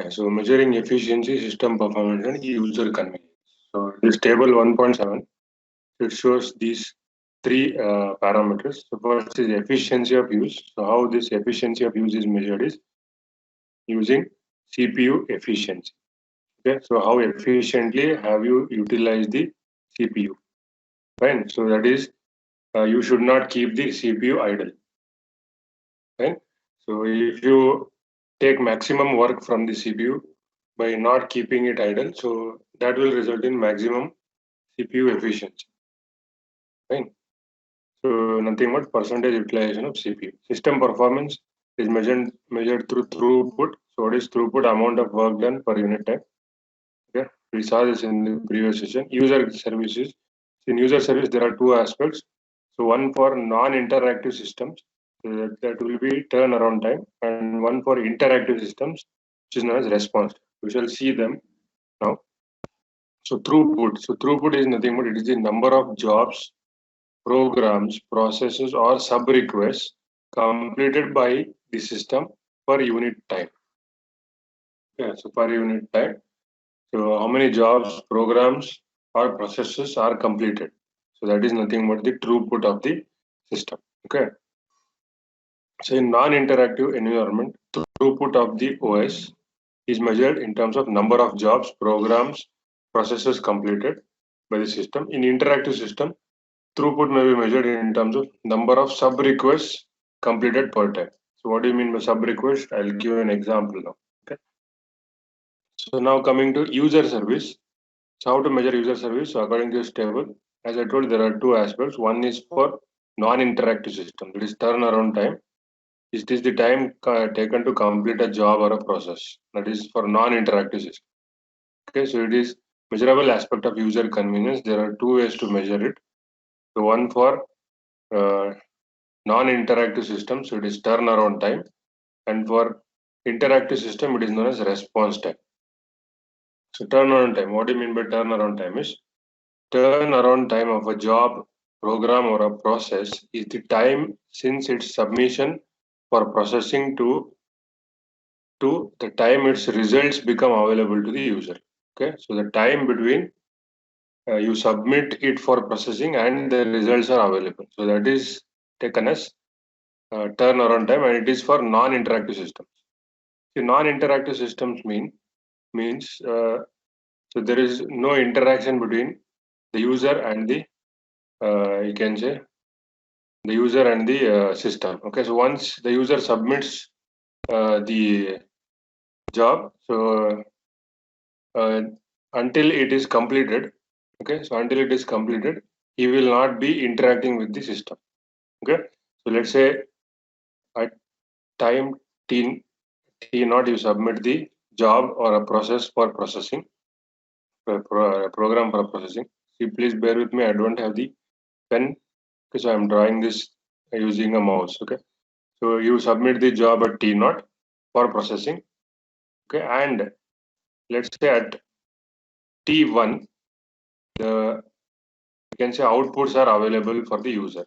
Yeah, so measuring efficiency, system performance, and user convenience. So this table 1.7, it shows these three parameters. So first is efficiency of use. So how this efficiency of use is measured is using CPU efficiency. Okay, so how efficiently have you utilized the CPU? Fine. So that is you should not keep the CPU idle. Fine. So if you take maximum work from the CPU by not keeping it idle, so that will result in maximum CPU efficiency. Fine. So nothing but percentage utilization of CPU. System performance is measured through throughput. So what is throughput? Amount of work done per unit time. Okay, we saw this in the previous session. User services. In user service, there are two aspects. So one for non-interactive systems, so that will be turnaround time, and one for interactive systems, which is known as response. We shall see them now. So throughput. So throughput is nothing but it is the number of jobs, programs, processes, or sub requests completed by the system per unit time. Yeah, so per unit time. So how many jobs, programs, or processes are completed? So that is nothing but the throughput of the system. Okay. So in non-interactive environment, throughput of the OS is measured in terms of number of jobs, programs, processes completed by the system. In interactive system, throughput may be measured in terms of number of sub requests completed per time. So what do you mean by sub request? I'll give an example now. Okay. So now coming to user service. So how to measure user service? So according to this table, as I told, there are two aspects. One is for non-interactive system, that is turnaround time. Is this the time taken to complete a job or a process? That is for non-interactive system. Okay, so it is measurable aspect of user convenience. There are two ways to measure it. So one for uh, non-interactive system, so it is turnaround time, and for interactive system, it is known as response time. So turnaround time. What do you mean by turnaround time? Is turnaround time of a job, program, or a process is the time since its submission for processing to the time its results become available to the user. Okay, so the time between you submit it for processing and the results are available. So that is taken as turnaround time, and it is for non-interactive systems. The non-interactive systems means so there is no interaction between the user and the you can say the user and the system. Okay, so once the user submits the job, so uh, until it is completed, okay, so until it is completed, he will not be interacting with the system. Okay, so let's say at time t naught you submit the job or a process for processing, a program for processing. See, please bear with me, I don't have the pen because I'm drawing this using a mouse. Okay, so you submit the job at t naught for processing. Okay, and let's say at t1 the you can say outputs are available for the user.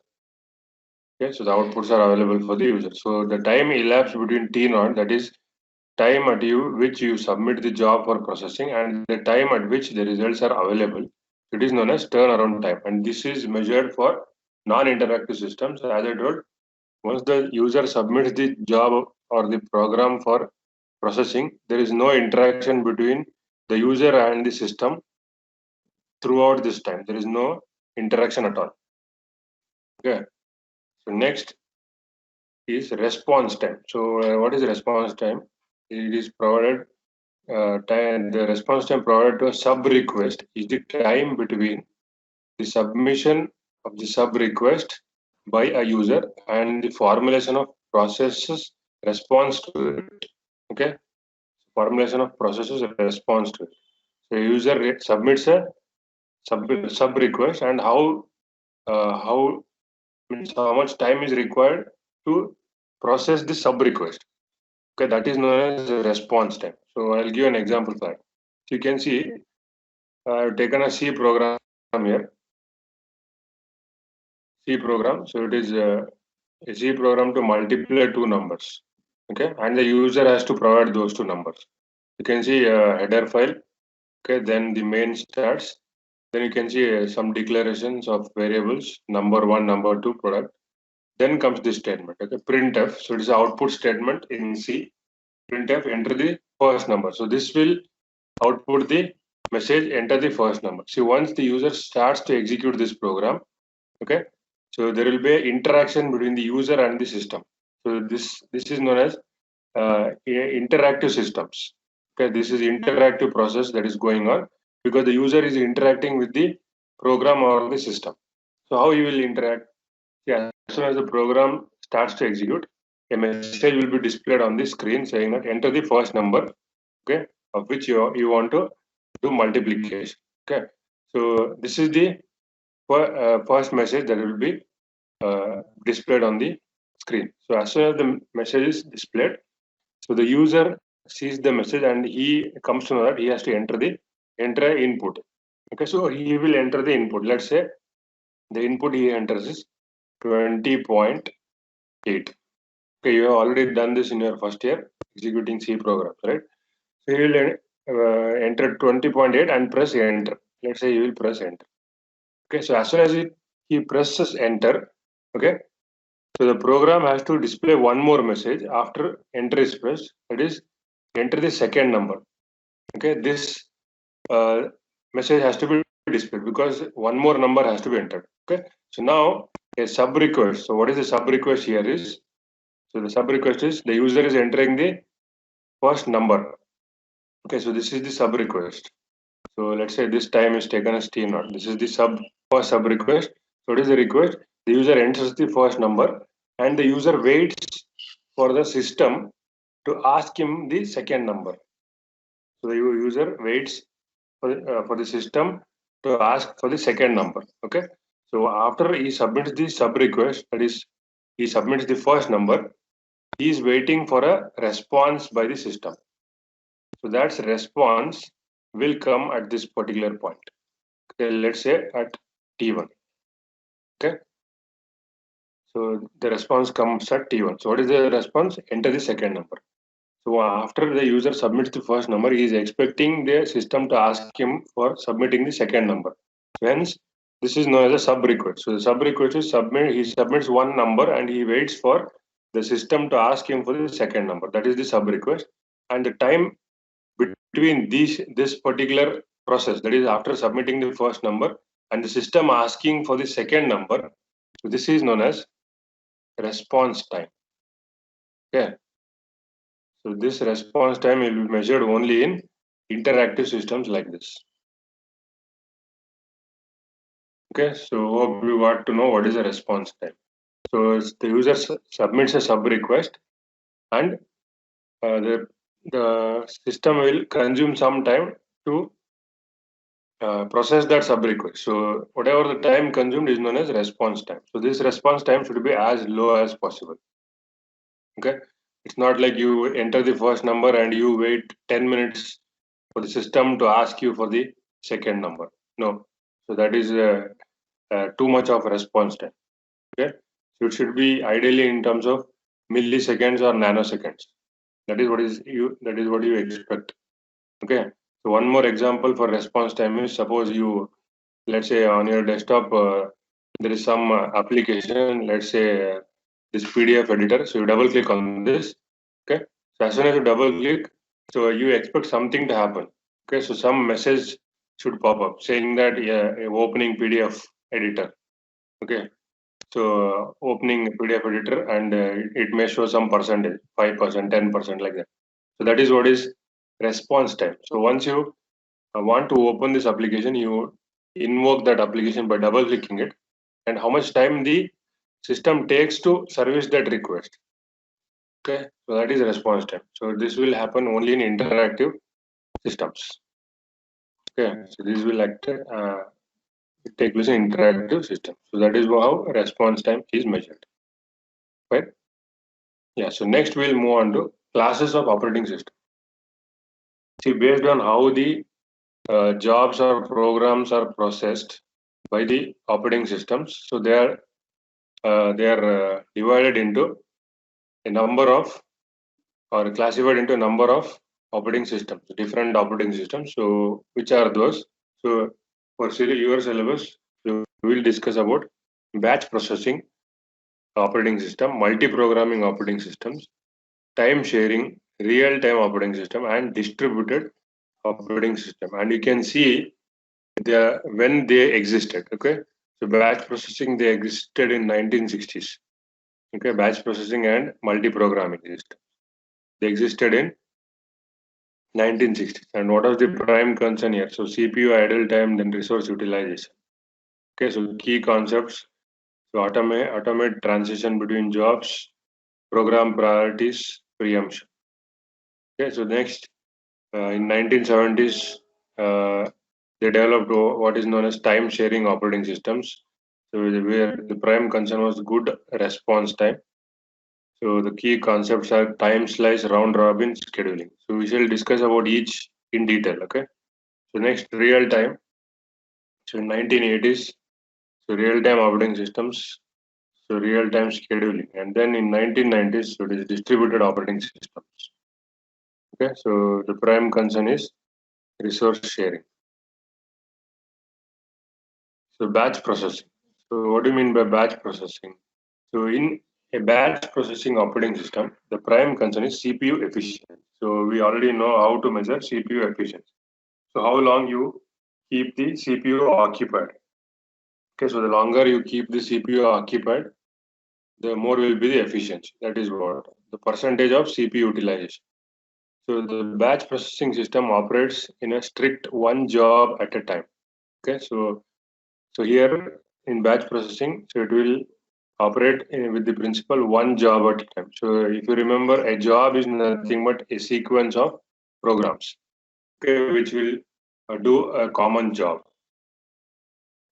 Okay, so the outputs are available for the user. So the time elapsed between t naught, that is time at which you submit the job for processing, and the time at which the results are available, it is known as turnaround time, and this is measured for non-interactive systems. As I told, once the user submits the job or the program for processing, there is no interaction between the user and the system throughout this time. There is no interaction at all. Okay, so next is response time. So what is response time? It is provided the response time provided to a sub request is the time between the submission of the sub request by a user and the formulation of processes response to it. Okay, formulation of processes response to it. So user submits a sub request, and how means how much time is required to process the sub request. Okay, that is known as response time. So I'll give an example for that. So you can see I've taken a C program here. C program. So it is a C program to multiply two numbers. Okay, and the user has to provide those two numbers. You can see a header file. Okay, then the main starts. Then you can see some declarations of variables, number 1, number 2, product. Then comes this statement, okay, printf. So it is output statement in C. Printf, enter the first number. So this will output the message, enter the first number. See, once the user starts to execute this program, okay, so there will be an interaction between the user and the system. So this is known as interactive systems. Okay, this is interactive process that is going on because the user is interacting with the program or the system. So how you will interact? Yeah, as soon as the program starts to execute, a message will be displayed on the screen saying that enter the first number, okay, of which you want to do multiplication. Okay, so this is the first message that will be displayed on the screen. So as soon as the message is displayed, so the user sees the message and he comes to know that he has to enter input. Okay, so he will enter the input. Let's say the input he enters is 20.8. Okay, you have already done this in your first year executing C programs, right? So you will enter 20.8 and press enter. Let's say you will press enter. Okay, so as soon as he presses enter, okay, so the program has to display one more message after enter is pressed. That is, enter the second number. Okay, this message has to be displayed because one more number has to be entered. Okay, so now a sub request. So what is the sub request here is? So the sub request is the user is entering the first number. Okay, so this is the sub request. So let's say this time is taken as T0. This is the first sub request. So what is the request? The user enters the first number and the user waits for the system to ask him the second number. So the user waits for the system to ask for the second number. Okay. So after he submits the sub request, that is, he submits the first number, he is waiting for a response by the system. So that response will come at this particular point. Okay, let's say at T1. Okay. So the response comes at T1. So what is the response? Enter the second number. So after the user submits the first number, he is expecting the system to ask him for submitting the second number. Hence, this is known as a sub request. So the sub request is he submits one number and he waits for the system to ask him for the second number. That is the sub request. And the time between this particular process, that is after submitting the first number and the system asking for the second number, so this is known as response time. Okay. So this response time will be measured only in interactive systems like this. Okay, so hope you got to know what is a response time. So the user submits a sub request and the system will consume some time to process that sub request. So whatever the time consumed is known as response time. So this response time should be as low as possible. Okay, it's not like you enter the first number and you wait 10 minutes for the system to ask you for the second number. No, so that is too much of response time. Okay, so it should be ideally in terms of milliseconds or nanoseconds. That is what you expect. Okay, so one more example for response time is, suppose let's say on your desktop there is some application, let's say this PDF editor. So you double click on this. Okay, so as soon as you double click, so you expect something to happen. Okay, so some message should pop up saying that opening PDF editor. Okay, so opening PDF editor, and it may show some percentage, 5%, 10%, like that. So that is what is response time. So once you want to open this application, you invoke that application by double clicking it, and how much time the system takes to service that request. Okay, so that is response time. So this will happen only in interactive systems. Okay, so this will take place in interactive system. So that is how response time is measured. Right? Yeah. So next we'll move on to classes of operating system. See, based on how the jobs or programs are processed by the operating systems, so they are divided into a number of, or classified into a number of operating systems, different operating systems. So which are those? So for your syllabus, we will discuss about batch processing operating system, multi-programming operating systems, time sharing, real-time operating system, and distributed operating system. And you can see when they existed. Okay, so batch processing, they existed in 1960s. Okay, batch processing and multi-programming system, they existed in 1960s. And what was the prime concern here? So CPU idle time, then resource utilization. Okay, so key concepts. So automate transition between jobs, program priorities, preemption. Okay, so next, in 1970s, they developed what is known as time sharing operating systems. So where the prime concern was good response time. So the key concepts are time slice, round robin, scheduling. So we shall discuss about each in detail. Okay. So next, real time. So in 1980s, so real time operating systems. So real time scheduling, and then in 1990s, so it is distributed operating systems. Okay. So the prime concern is resource sharing. So batch processing. So what do you mean by batch processing? So in a batch processing operating system, the prime concern is CPU efficiency. So we already know how to measure CPU efficiency. So how long you keep the CPU occupied. Okay, so the longer you keep the CPU occupied, the more will be the efficiency. That is what the percentage of CPU utilization. So the batch processing system operates in a strict one job at a time. Okay, so here in batch processing, so it will operate with the principle one job at a time. So if you remember, a job is nothing but a sequence of programs, okay, which will do a common job.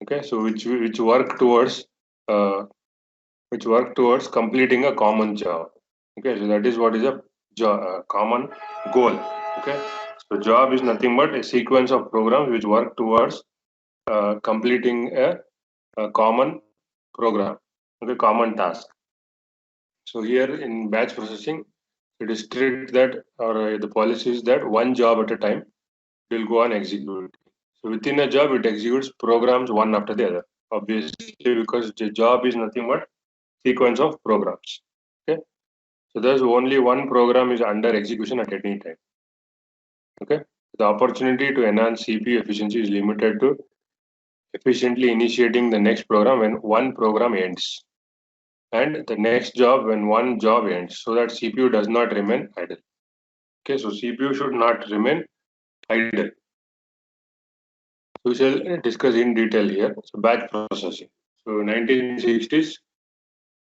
Okay, so which work towards completing a common job. Okay, so that is what is a common goal. Okay, so job is nothing but a sequence of programs which work towards completing a common program, okay, common task. So here in batch processing, it is strict that, or the policy is that one job at a time will go on execute. So within a job, it executes programs one after the other. Obviously, because the job is nothing but sequence of programs. Okay, so there's only one program is under execution at any time. Okay, the opportunity to enhance CPU efficiency is limited to efficiently initiating the next program when one program ends, and the next job when one job ends, so that CPU does not remain idle. Okay, so CPU should not remain idle. We shall discuss in detail here. So batch processing. So 1960s.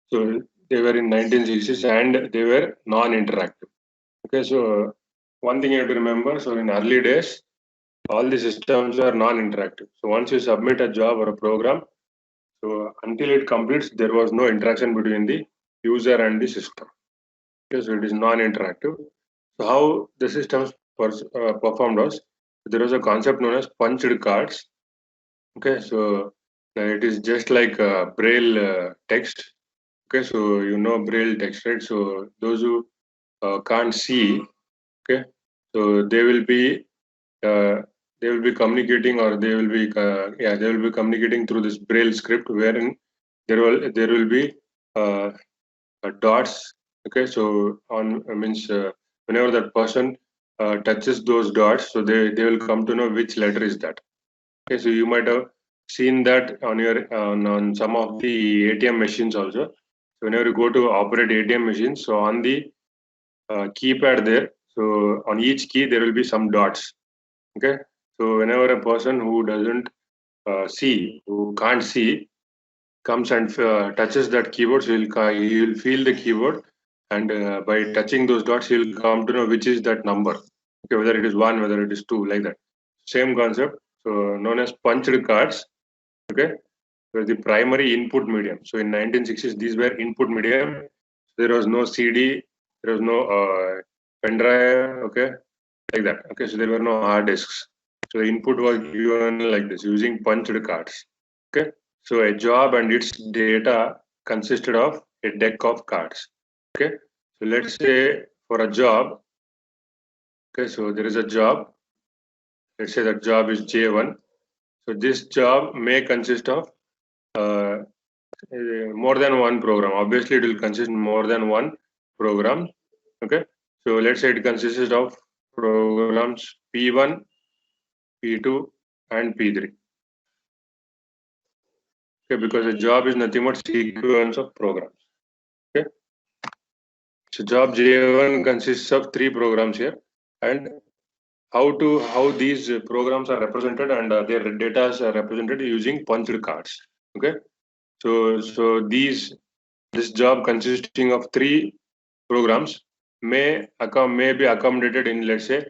So they were in 1960s and they were non-interactive. Okay, so one thing you have to remember. So in early days, all the systems are non-interactive. So once you submit a job or a program, so until it completes, there was no interaction between the user and the system. Okay, so it is non-interactive. So how the systems performed was, there was a concept known as punched cards. Okay, so it is just like braille text. Okay, so you know braille text, right? So those who can't see, okay, so uh, they will be communicating, or they will be communicating through this braille script, wherein there will be uh, dots. Okay, so on means whenever that person touches those dots, so they will come to know which letter is that. Okay, so you might have seen that on your on some of the ATM machines also. So whenever you go to operate ATM machines, so on the keypad there, so on each key there will be some dots. Okay, so whenever a person who doesn't who can't see, comes and touches that keyboard, so he will feel the keyboard, and by touching those dots, he will come to know which is that number. Okay, whether it is one, whether it is two, like that. Same concept. So known as punched cards. Okay, were the primary input medium. So in 1960s, these were input medium. There was no CD, there was no pen drive. Okay, like that. Okay, so there were no hard disks. So the input was given like this using punched cards. Okay, so a job and its data consisted of a deck of cards. Okay, so let's say for a job, Okay, so there is a job. Let's say that job is J1. So this job may consist of more than one program. Obviously, it will consist more than one program. Okay, so let's say it consists of programs P1, P2, and P3. Okay, because a job is nothing but sequence of programs. Okay, so job J1 consists of 3 programs here, and how these programs are represented and their data are represented using punched cards. Okay, so this job consisting of 3 programs may be accommodated in let's say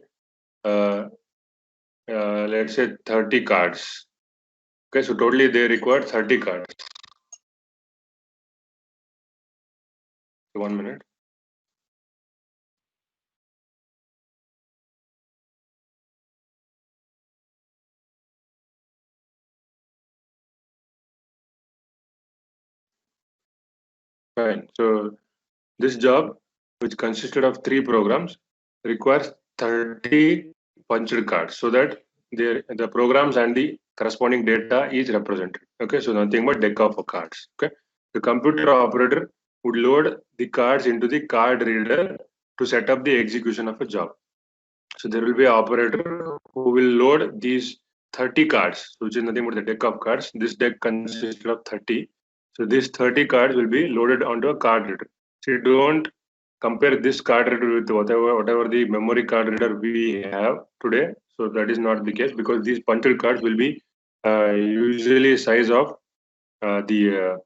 30 cards. Okay, so totally they require 30 cards. 1 minute. Fine. So this job, which consisted of 3 programs, requires 30 punched cards so that the programs and the corresponding data is represented. Okay, so nothing but deck of cards. Okay, the computer operator would load the cards into the card reader to set up the execution of a job. So there will be an operator who will load these 30 cards, which is nothing but the deck of cards. This deck consists of 30. So these 30 cards will be loaded onto a card reader. So you don't compare this card reader with whatever the memory card reader we have today. So that is not the case because these punched cards will be usually size of the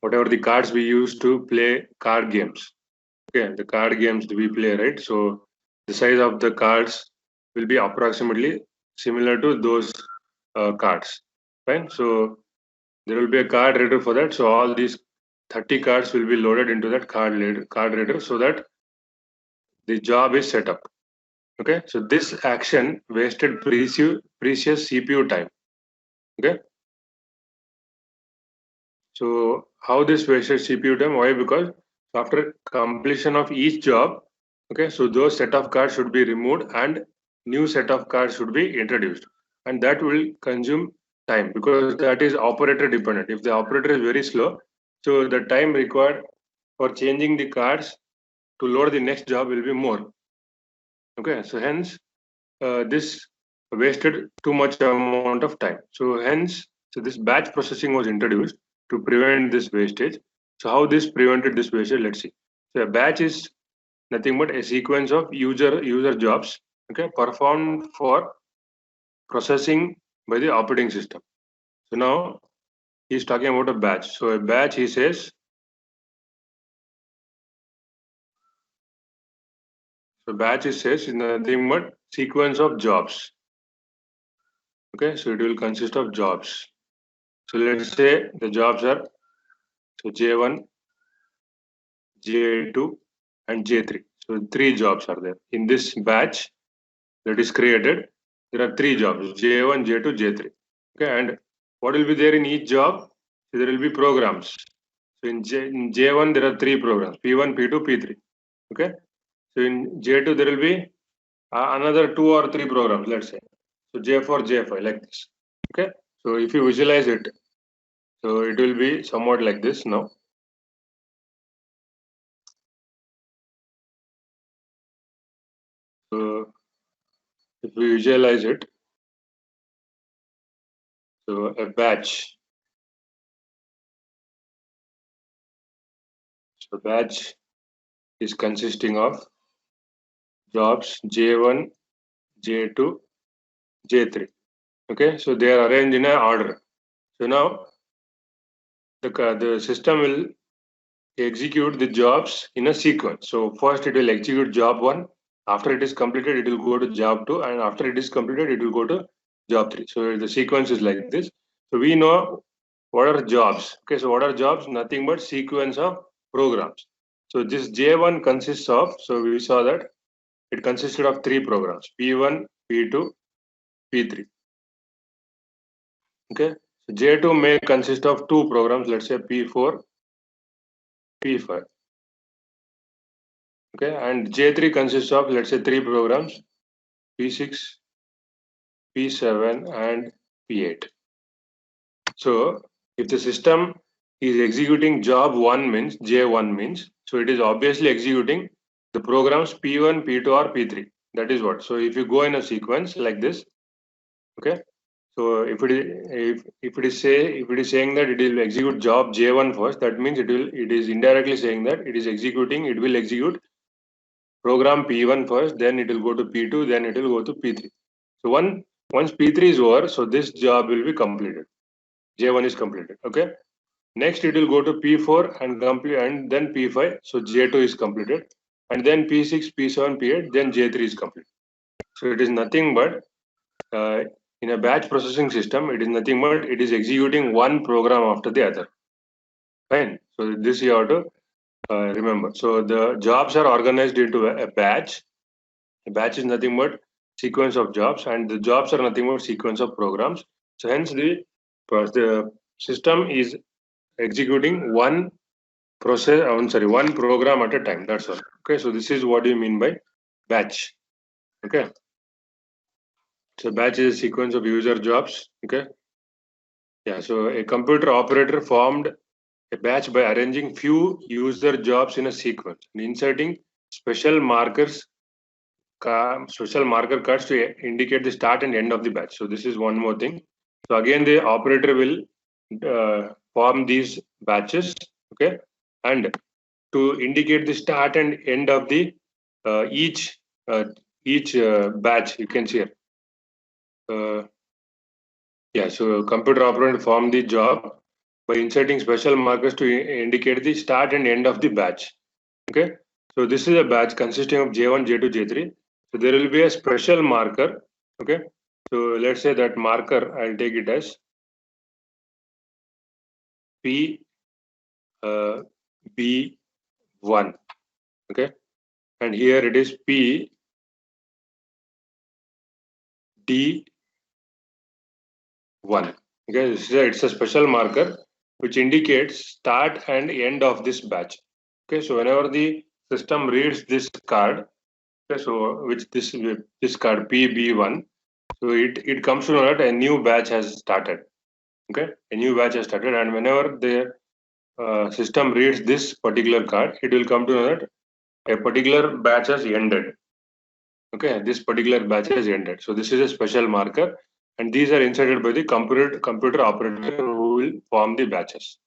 whatever the cards we use to play card games. Okay, the card games we play, right? So the size of the cards will be approximately similar to those cards. Fine. So there will be a card reader for that. So all these 30 cards will be loaded into that card reader so that the job is set up. Okay. So this action wasted precious CPU time. Okay. So how this wasted CPU time? Why? Because after completion of each job, okay, so those set of cards should be removed and new set of cards should be introduced, and that will consume time because that is operator dependent. If the operator is very slow, so the time required for changing the cards to load the next job will be more. Okay, so hence this wasted too much amount of time. So hence, so this batch processing was introduced to prevent this wastage. So how this prevented this wastage? Let's see. So a batch is nothing but a sequence of user jobs, okay, performed for processing by the operating system. So now he's talking about a batch. So a batch, he says, so batch he says is nothing but sequence of jobs. Okay, so it will consist of jobs. So let's say the jobs are so J1, J2, and J3. So 3 jobs are there. In this batch that is created, there are 3 jobs, J1, J2, J3. Okay, and what will be there in each job? So there will be programs. So in J1, there are 3 programs, P1, P2, P3. Okay, so in J2, there will be another 2 or 3 programs, let's say. So J4, J5, like this. Okay, so if you visualize it, so it will be somewhat like this now. So if we visualize it, so a batch. So batch is consisting of jobs J1, J2, J3. Okay, so they are arranged in an order. So now the system will execute the jobs in a sequence. So first it will execute job 1. After it is completed, it will go to job 2, and after it is completed, it will go to job 3. So the sequence is like this. So we know what are jobs. Okay, so what are jobs? Nothing but sequence of programs. So this J1 consists of, so we saw that it consisted of 3 programs, P1, P2, P3. Okay, so J2 may consist of 2 programs, let's say P4, P5. Okay, and J3 consists of, let's say, 3 programs, P6, P7, and P8. So if the system is executing job 1 means J1 means, so it is obviously executing the programs P1, P2, or P3. That is what. So if you go in a sequence like this, okay. So if it is saying that it will execute job J1 first, that means it is indirectly saying that it will execute program P1 first, then it will go to P2, then it will go to P3. So once P3 is over, so this job will be completed. J1 is completed. Okay. Next, it will go to P4 and complete, and then P5. So J2 is completed, and then P6, P7, P8, then J3 is completed. So it is nothing but in a batch processing system, it is nothing but it is executing one program after the other. Fine. So this you have to remember. So the jobs are organized into a batch. A batch is nothing but sequence of jobs, and the jobs are nothing but sequence of programs. So hence the system is executing one one program at a time. That's all. Okay, so this is what you mean by batch. Okay, so batch is a sequence of user jobs. Okay, yeah. So a computer operator formed a batch by arranging few user jobs in a sequence and inserting special markers, special marker cards to indicate the start and end of the batch. So this is one more thing. So again, the operator will form these batches. Okay, and to indicate the start and end of the each batch, you can see here. Yeah, so computer operator form the job by inserting special markers to indicate the start and end of the batch. Okay, so this is a batch consisting of J1, J2, J3. So there will be a special marker. Okay, so let's say that marker, I'll take it as P B1. Okay, and here it is P D1. Okay, it's a special marker which indicates start and end of this batch. Okay, so whenever the system reads this card, okay, so which this card PB1, so it comes to know that a new batch has started. Okay, a new batch has started, and whenever the system reads this particular card, it will come to know that a particular batch has ended. Okay, this particular batch has ended. So this is a special marker, and these are inserted by the computer operator who will form the batches.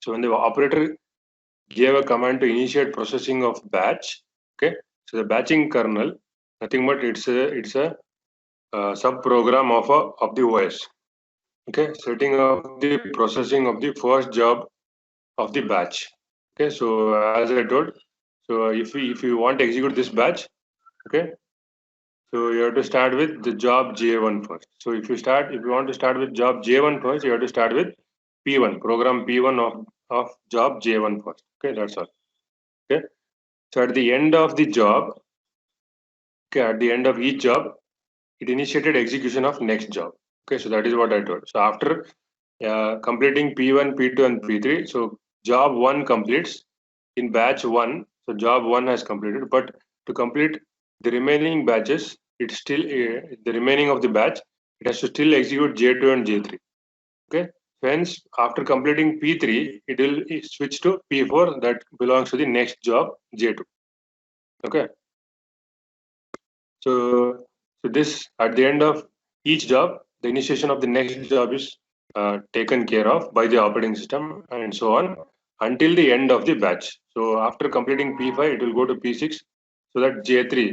So when the operator gave a command to initiate processing of batch, okay, so the batching kernel, nothing but it's a sub program of the OS. Okay, setting up the processing of the first job of the batch. Okay, so as I told, so if you want to execute this batch, okay, so you have to start with the job J1 first. So if you want to start with job J1 first, you have to start with P1, program P1 of job J1 first. Okay, that's all. Okay. So at the end of the job, okay, at the end of each job, it initiated execution of next job. Okay, so that is what I told. So after completing P1, P2, and P3, so job 1 completes in batch 1. So job 1 has completed, but to complete the remaining batches, it's still the remaining of the batch, it has to still execute J2 and J3. Okay, hence after completing P3, it will switch to P4 that belongs to the next job J2. Okay, so this at the end of each job, the initiation of the next job is taken care of by the operating system and so on until the end of the batch. So after completing P5, it will go to P6, so that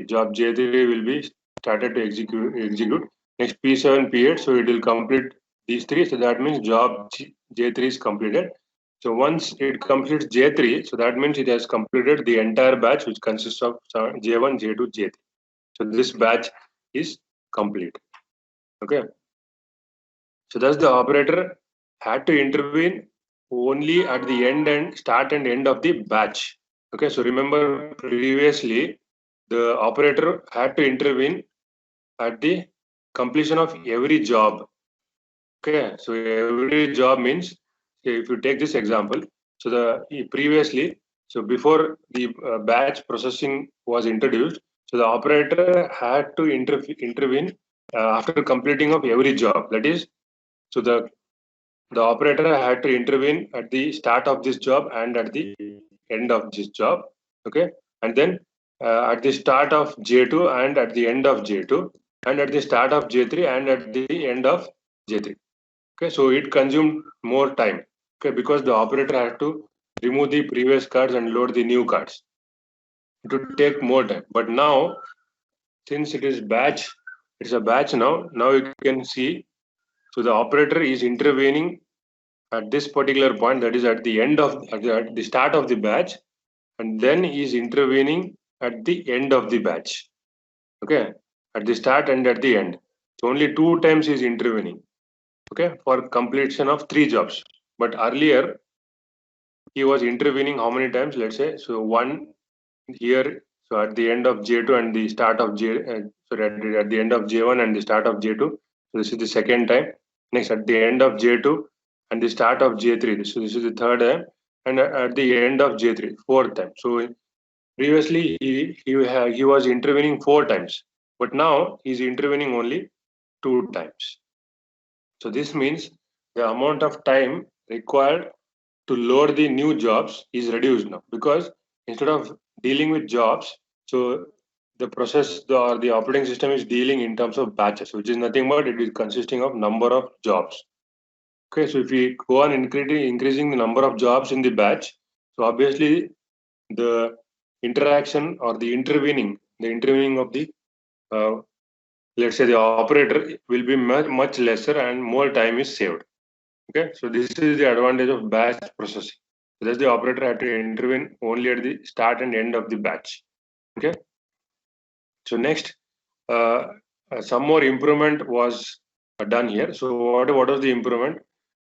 job J3 will be started to execute. Next P7, P8, so it will complete these three. So that means job J3 is completed. So once it completes J3, so that means it has completed the entire batch, which consists of J1, J2, J3. So this batch is complete. Okay. So thus the operator had to intervene only at the end and start and end of the batch. Okay. So remember previously the operator had to intervene at the completion of every job. Okay. So every job means, if you take this example, so the previously, so before the batch processing was introduced, So the operator had to intervene after completing of every job. That is, so the operator had to intervene at the start of this job and at the end of this job. Okay, and then at the start of J2 and at the end of J2, and at the start of J3 and at the end of J3. Okay, so it consumed more time. Okay, because the operator had to remove the previous cards and load the new cards. It would take more time. But now, since it is batch, it's a batch now. Now you can see. So the operator is intervening at this particular point, that is at the end of at the start of the batch, and then is intervening at the end of the batch. Okay, at the start and at the end. So only 2 times is intervening. Okay, for completion of 3 jobs. But earlier he was intervening how many times? Let's say so one here. So at the end of J2 and the start of sorry, at the end of J1 and the start of J2. So this is the second time. Next at the end of J2 and the start of J3. So this is the third time, and at the end of J3, fourth time. So previously he was intervening 4 times, but now he's intervening only 2 times. So this means the amount of time required to load the new jobs is reduced now, because instead of dealing with jobs, so the process or the operating system is dealing in terms of batches, which is nothing but it is consisting of number of jobs. Okay, so if we go on increasing the number of jobs in the batch, so obviously the interaction or the intervening of the let's say the operator will be much lesser and more time is saved. Okay, so this is the advantage of batch processing. So that's the operator had to intervene only at the start and end of the batch. Okay, so next, some more improvement was done here. So what was the improvement?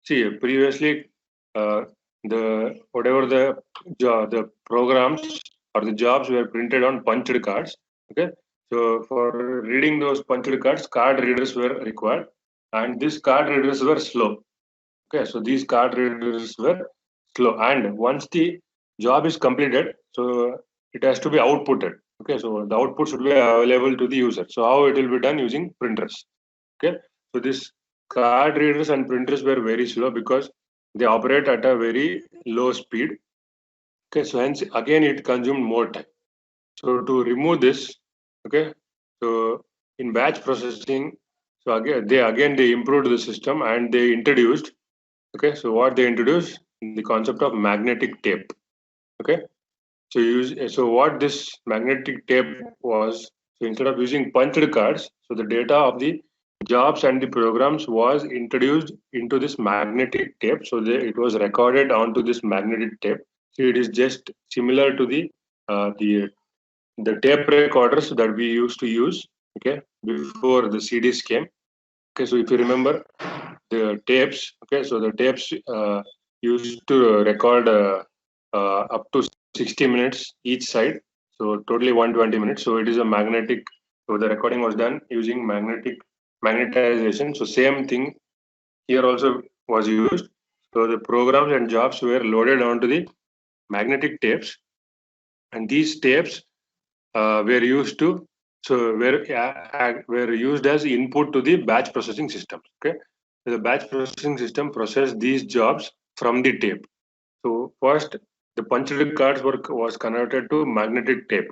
See, previously the whatever the programs or the jobs were printed on punched cards. Okay, so for reading those punched cards, card readers were required, and these card readers were slow. Okay, so these card readers were slow, and once the job is completed, so it has to be outputted. Okay, so the output should be available to the user. So how it will be done? Using printers. Okay, so this card readers and printers were very slow because they operate at a very low speed. Okay, so hence again it consumed more time. So to remove this, okay, so in batch processing, so again they improved the system and they introduced. Okay, so what they introduced, the concept of magnetic tape. Okay, so what this magnetic tape was, so instead of using punched cards, so the data of the jobs and the programs was introduced into this magnetic tape. So it was recorded onto this magnetic tape. So it is just similar to the tape recorders that we used to use. Okay, before the CDs came. Okay, so if you remember the tapes, okay, so the tapes used to record up to 60 minutes each side, so totally 120 minutes. So it is a magnetic. So the recording was done using magnetization. So same thing here also was used. So the programs and jobs were loaded onto the magnetic tapes, and these tapes were used to were used as input to the batch processing system. Okay, so the batch processing system processed these jobs from the tape. So first, the punched cards was converted to magnetic tape.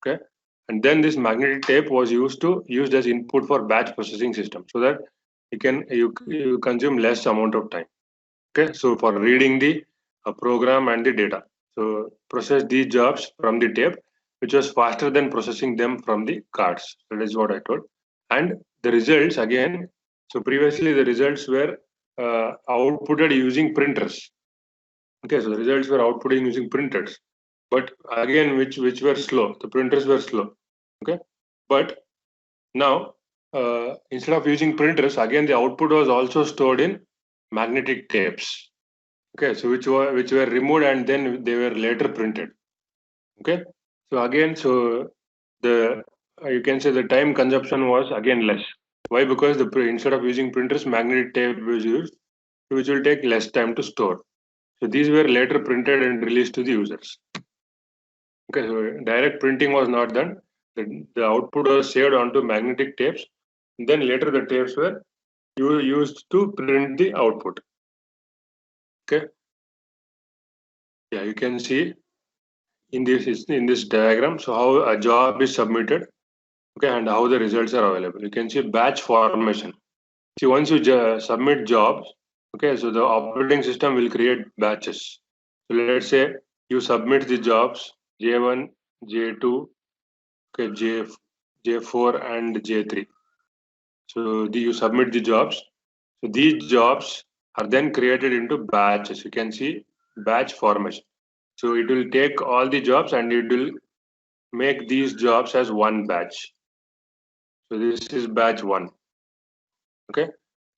Okay, and then this magnetic tape was used as input for batch processing system, so that you consume less amount of time. Okay, so for reading the program and the data, so process these jobs from the tape, which was faster than processing them from the cards. That is what I told. And the results again. So previously the results were outputted using printers. Okay, so the results were outputted using printers, but again, which were slow. The printers were slow. Okay, but now instead of using printers, again the output was also stored in magnetic tapes. Okay, so which were removed and then they were later printed. Okay, so again, so the you can say the time consumption was again less. Why? Because instead of using printers, magnetic tape was used, which will take less time to store. So these were later printed and released to the users. Okay, so direct printing was not done. the output was saved onto magnetic tapes. Then later the tapes were used to print the output. Okay. Yeah, you can see in this diagram. So how a job is submitted, okay, and how the results are available. You can see batch formation. See, once you submit jobs, okay, so the operating system will create batches. So let's say you submit the jobs J1, J2, okay, J4 and J3. So you submit the jobs. So these jobs are then created into batches. You can see batch formation. So it will take all the jobs and it will make these jobs as one batch. So this is batch 1. Okay.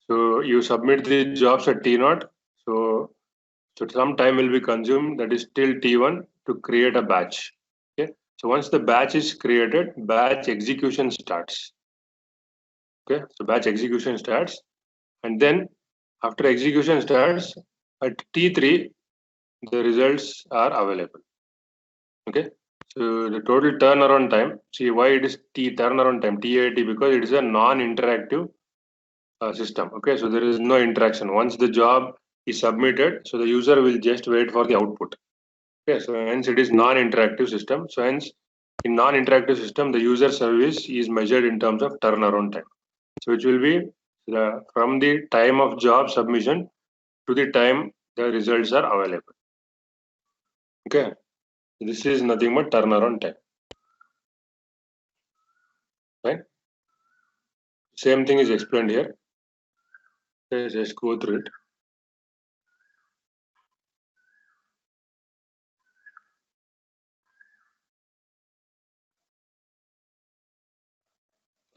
So you submit the jobs at T0. So some time will be consumed, that is till T1, to create a batch. Okay. So once the batch is created, batch execution starts. Okay. So batch execution starts, and then after execution starts at T3, the results are available. Okay. So the total turnaround time. See why it is turnaround time TAT, because it is a non-interactive system. Okay. So there is no interaction. Once the job is submitted, so the user will just wait for the output. Okay, so hence it is non-interactive system. So hence in non-interactive system, the user service is measured in terms of turnaround time. So which will be from the time of job submission to the time the results are available. Okay, this is nothing but turnaround time. Right? Same thing is explained here. Let's just go through it.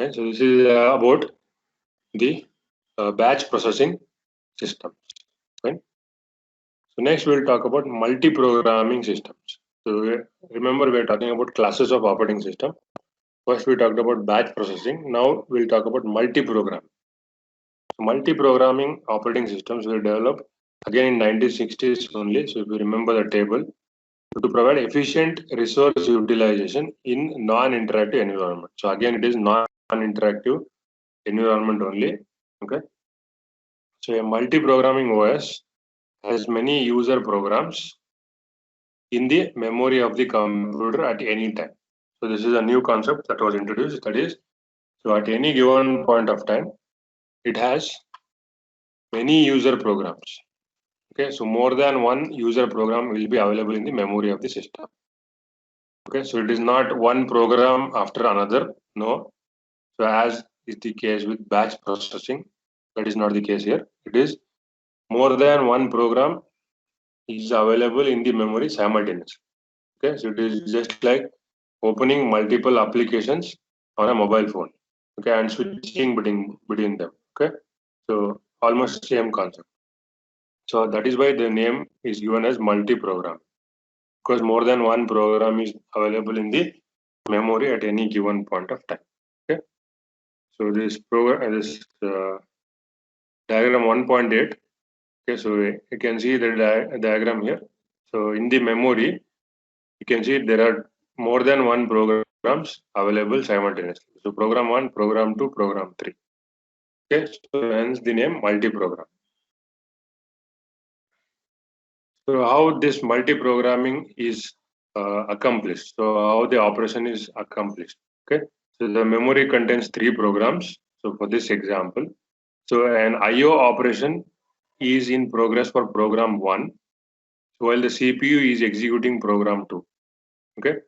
Okay, so this is about the batch processing systems. Right? So next we'll talk about multi-programming systems. So remember we're talking about classes of operating system. First we talked about batch processing. Now we'll talk about multi-program. Multi-programming operating systems were developed again in 1960s only. So if you remember the table, to provide efficient resource utilization in non-interactive environment. So again, it is non-interactive environment only. Okay. So a multi-programming OS has many user programs in the memory of the computer at any time. So this is a new concept that was introduced. That is, so at any given point of time, it has many user programs. Okay, so more than one user program will be available in the memory of the system. Okay, so it is not one program after another. No. So as is the case with batch processing, that is not the case here. It is more than one program is available in the memory simultaneously. Okay, so it is just like opening multiple applications on a mobile phone. Okay, and switching between them. Okay, so almost same concept. So that is why the name is given as multi-program, because more than one program is available in the memory at any given point of time. Okay, so this program, this diagram 1.8. Okay, so you can see the diagram here. So in the memory, you can see there are more than one programs available simultaneously. So program 1, program 2, program 3. Okay, so hence the name multi-program. So how this multi-programming is accomplished. So how the operation is accomplished. Okay, so the memory contains 3 programs. So for this example, so an IO operation is in progress for program 1, while the CPU is executing program 2. Okay,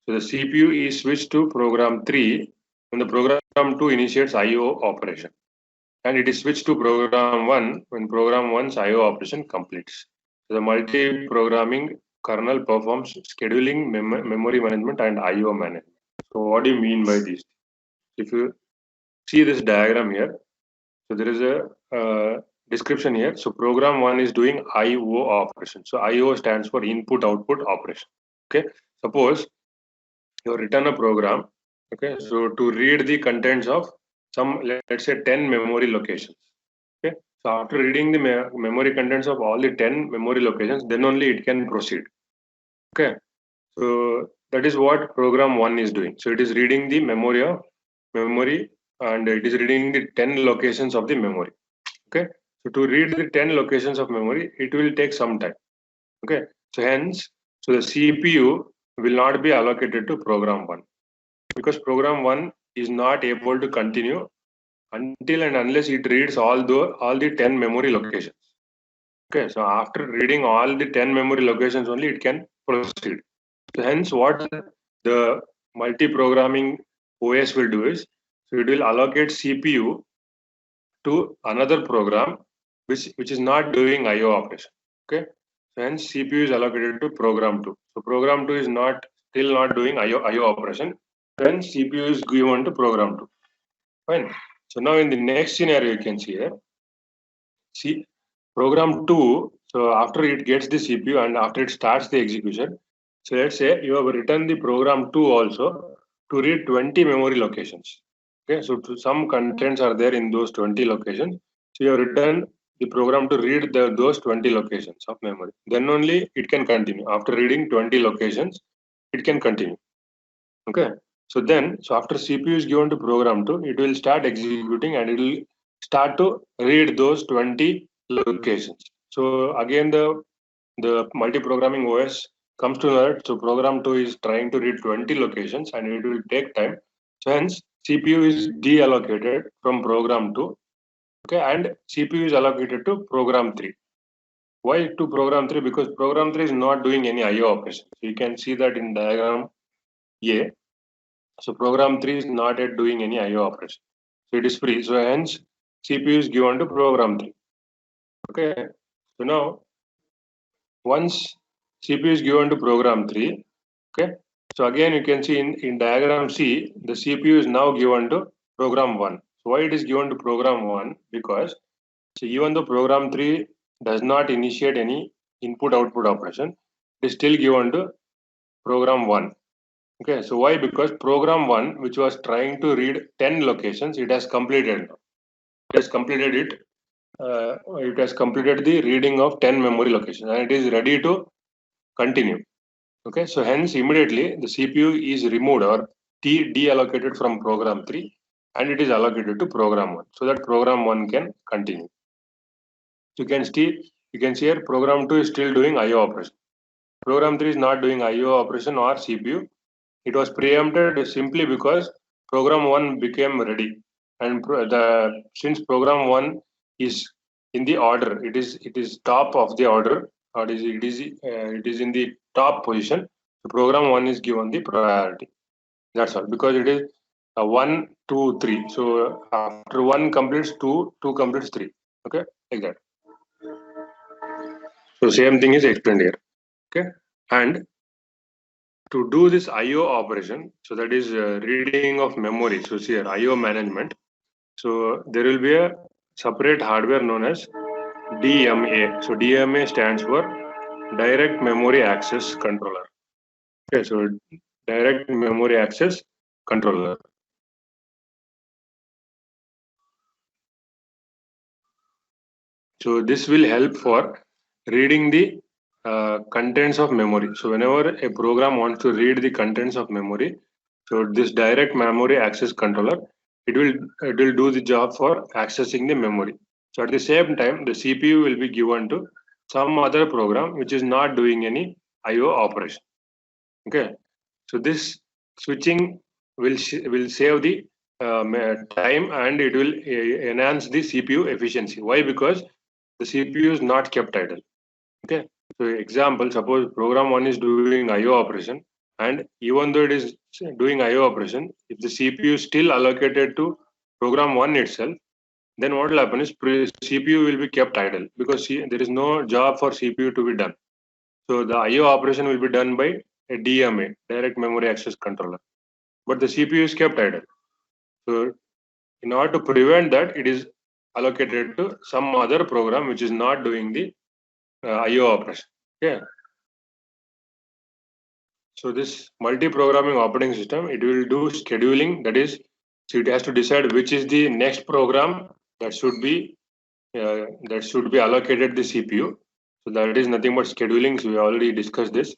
so the CPU is switched to program 3 when the program 2 initiates IO operation, and it is switched to program 1 when program 1's IO operation completes. So the multi-programming kernel performs scheduling, memory management, and IO management. So what do you mean by this? If you see this diagram here, so there is a description here. So program 1 is doing IO operation. So IO stands for input output operation. Okay. Suppose you have written a program. Okay. So to read the contents of some, let's say 10 memory locations. Okay. So after reading the memory contents of all the 10 memory locations, then only it can proceed. Okay. So that is what program 1 is doing. So it is reading the memory and it is reading the 10 locations of the memory. Okay. So to read the 10 locations of memory, it will take some time. Okay. So hence, so the CPU will not be allocated to program 1 because program 1 is not able to continue until and unless it reads all the 10 memory locations. Okay. So after reading all the 10 memory locations only, it can proceed. So hence, what the multi-programming OS will do is, so it will allocate CPU to another program which is not doing IO operation. Okay, so hence CPU is allocated to program 2. So program 2 is still not doing IO operation. Then CPU is given to program 2. Fine. So now in the next scenario, you can see here. See program 2. So after it gets the CPU and after it starts the execution. So let's say you have written the program 2 also to read 20 memory locations. Okay, so some contents are there in those 20 locations. So you have written the program to read those 20 locations of memory. Then only it can continue. After reading 20 locations, it can continue. Okay. So after CPU is given to program 2, it will start executing and it will start to read those 20 locations. So again, the multi-programming OS comes to know that so program 2 is trying to read 20 locations and it will take time. So hence CPU is deallocated from program 2. Okay, and CPU is allocated to program 3. Why to program 3? Because program 3 is not doing any IO operation. So you can see that in diagram A. So program 3 is not yet doing any IO operation. So it is free. So hence CPU is given to program 3. Okay. So now once CPU is given to program 3, okay. So again you can see in diagram C, the CPU is now given to program 1. So why it is given to program 1? Because so even though program 3 does not initiate any input-output operation, it is still given to program 1. Okay, so why? Because program 1, which was trying to read 10 locations, it has completed. It has completed it. It has completed the reading of 10 memory locations and it is ready to continue. Okay, so hence immediately the CPU is removed or deallocated from program 3 and it is allocated to program 1 so that program 1 can continue. You can see here program 2 is still doing IO operation. Program 3 is not doing IO operation or CPU. It was preempted simply because program 1 became ready and since program 1 is in the order, it is top of the order or it is in the top position. So program 1 is given the priority. That's all, because it is 1, 2, 3. So after 1 completes 2, 2 completes 3. Okay, like that. So same thing is explained here. Okay, and to do this IO operation, so that is reading of memory. So here IO management. So there will be a separate hardware known as DMA. So DMA stands for Direct Memory Access Controller. Okay, so Direct Memory Access Controller. So this will help for reading the contents of memory. So whenever a program wants to read the contents of memory, so this direct memory access controller, it will do the job for accessing the memory. So at the same time, the CPU will be given to some other program which is not doing any IO operation. Okay, so this switching will save the time and it will enhance the CPU efficiency. Why? Because the CPU is not kept idle. Okay, so example, suppose program 1 is doing IO operation, and even though it is doing IO operation, if the CPU is still allocated to program 1 itself, then what will happen is CPU will be kept idle because there is no job for CPU to be done. So the IO operation will be done by a DMA, Direct Memory Access Controller, but the CPU is kept idle. So in order to prevent that, it is allocated to some other program which is not doing the IO operation. Okay. So this multi-programming operating system, it will do scheduling. That is, so it has to decide which is the next program that should be allocated the CPU. So that is nothing but scheduling. So we already discussed this.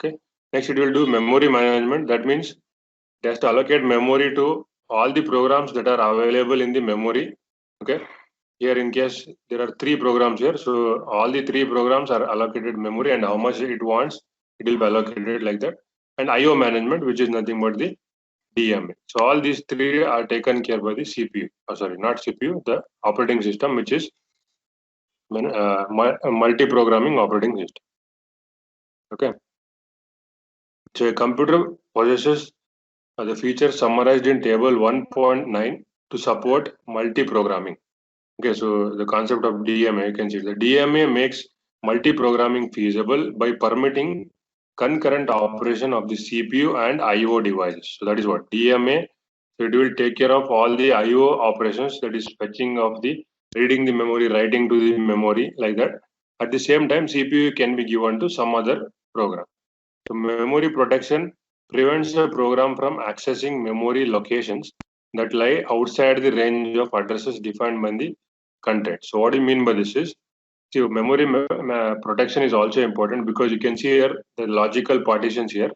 Okay. Next, it will do memory management. That means it has to allocate memory to all the programs that are available in the memory. Okay. Here, in case there are 3 programs here, so all the 3 programs are allocated memory, and how much it wants, it will be allocated like that. And IO management, which is nothing but the DMA. So all these 3 are taken care by the CPU. Oh, sorry, not CPU, the operating system, which is multi-programming operating system. Okay. So a computer possesses the features summarized in table 1.9 to support multi-programming. Okay, so the concept of DMA, you can see the DMA makes multi-programming feasible by permitting concurrent operation of the CPU and IO devices. So that is what DMA. So it will take care of all the IO operations, that is fetching of the, reading the memory, writing to the memory, like that. At the same time, CPU can be given to some other program. So memory protection prevents the program from accessing memory locations that lie outside the range of addresses defined by the content. So what do you mean by this is, see, memory protection is also important, because you can see here the logical partitions here.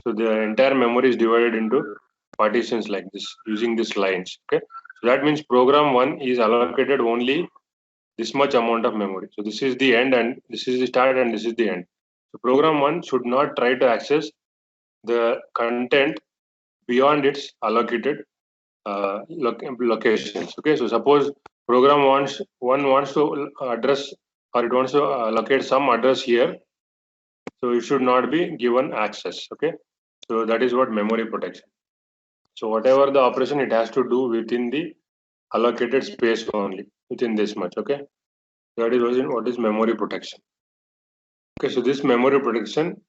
So the entire memory is divided into partitions like this using these lines. Okay, so that means program 1 is allocated only this much amount of memory. So this is the end, and this is the start, and this is the end. So program 1 should not try to access the content beyond its allocated locations. Okay, so suppose program wants to address, or it wants to locate some address here, so it should not be given access. Okay, so that is what memory protection. So whatever the operation, it has to do within the allocated space only, within this much. Okay, that is what is memory protection. Okay, so this memory protection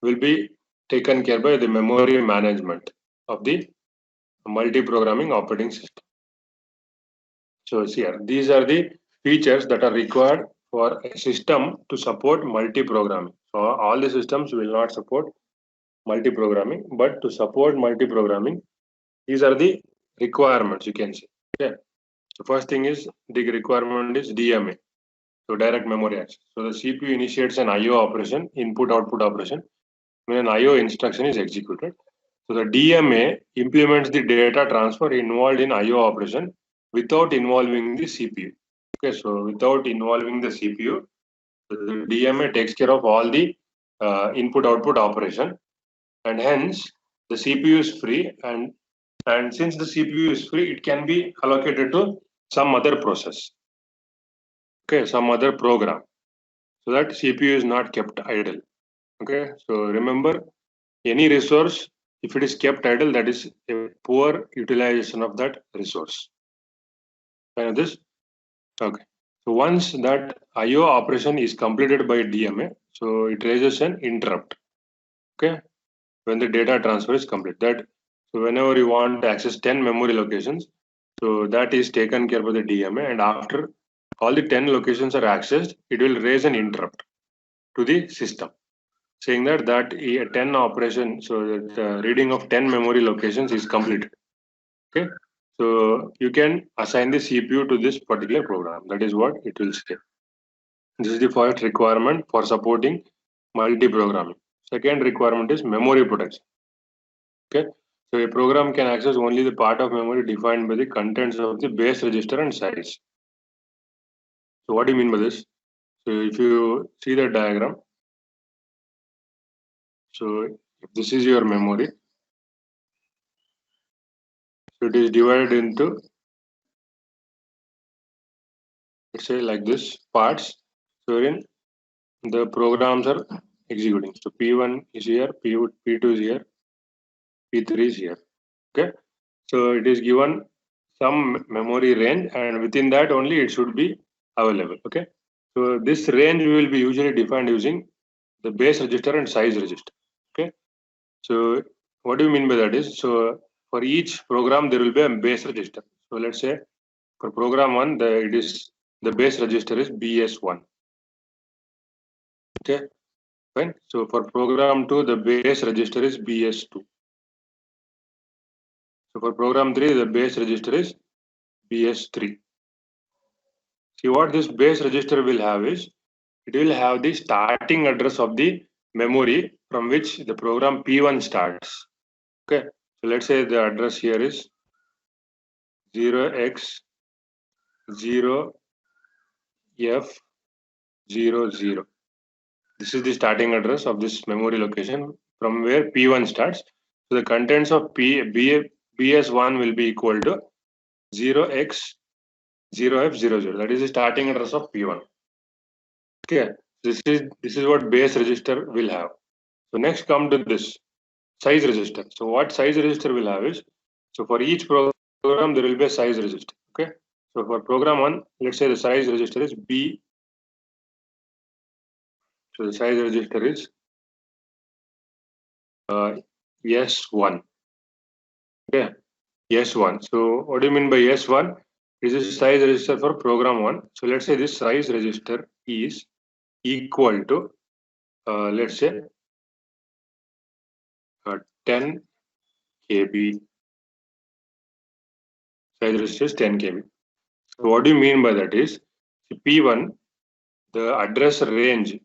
will be taken care by the memory management of the multi-programming operating system. So here, these are the features that are required for a system to support multi-programming. So all the systems will not support multi-programming, but to support multi-programming, these are the requirements, you can say. Okay. The first thing is, the requirement is DMA, so direct memory access. So the CPU initiates an IO operation, input-output operation, when an IO instruction is executed. So the DMA implements the data transfer involved in IO operation without involving the CPU. Okay, so without involving the CPU, the DMA takes care of all the input-output operation, and hence the CPU is free. And since the CPU is free, it can be allocated to some other process. Okay, some other program, so that CPU is not kept idle. Okay, so remember, any resource, if it is kept idle, that is a poor utilization of that resource. Kind of this. Okay. So once that IO operation is completed by DMA, so it raises an interrupt. Okay. When the data transfer is complete. That, so whenever you want to access 10 memory locations, so that is taken care by the DMA, and after all the 10 locations are accessed, it will raise an interrupt to the system, saying that a 10 operation, so that the reading of 10 memory locations is completed. Okay, so you can assign the CPU to this particular program. That is what it will say. This is the first requirement for supporting multi-programming. Second requirement is memory protection. Okay, so a program can access only the part of memory defined by the contents of the base register and size. So what do you mean by this? So if you see the diagram, so if this is your memory, so it is divided into, let's say like this, parts. So wherein the programs are executing. So P1 is here, P2 is here, P3 is here. Okay, so it is given some memory range, and within that only it should be available. Okay, so this range will be usually defined using the base register and size register. Okay, so what do you mean by that is, so for each program there will be a base register. So let's say for program 1, the base register is BS1. Okay, fine. So for program 2, the base register is BS2. So for program 3, the base register is BS3. See, what this base register will have is, it will have the starting address of the memory from which the program P1 starts. Okay, so let's say the address here is 0x0F00. This is the starting address of this memory location from where P1 starts. So the contents of BS1 will be equal to 0x0F00. That is the starting address of P1. Okay, this is what base register will have. So next come to this size register. So what size register will have is, so for each program there will be a size register. Okay, so for program 1, let's say the size register is B. So the size register is S1. Okay, S1. So what do you mean by S1? This is size register for program 1. So let's say this size register is equal to let's say 10 KB. Size register is 10 KB. So what do you mean by that is, P1, the address range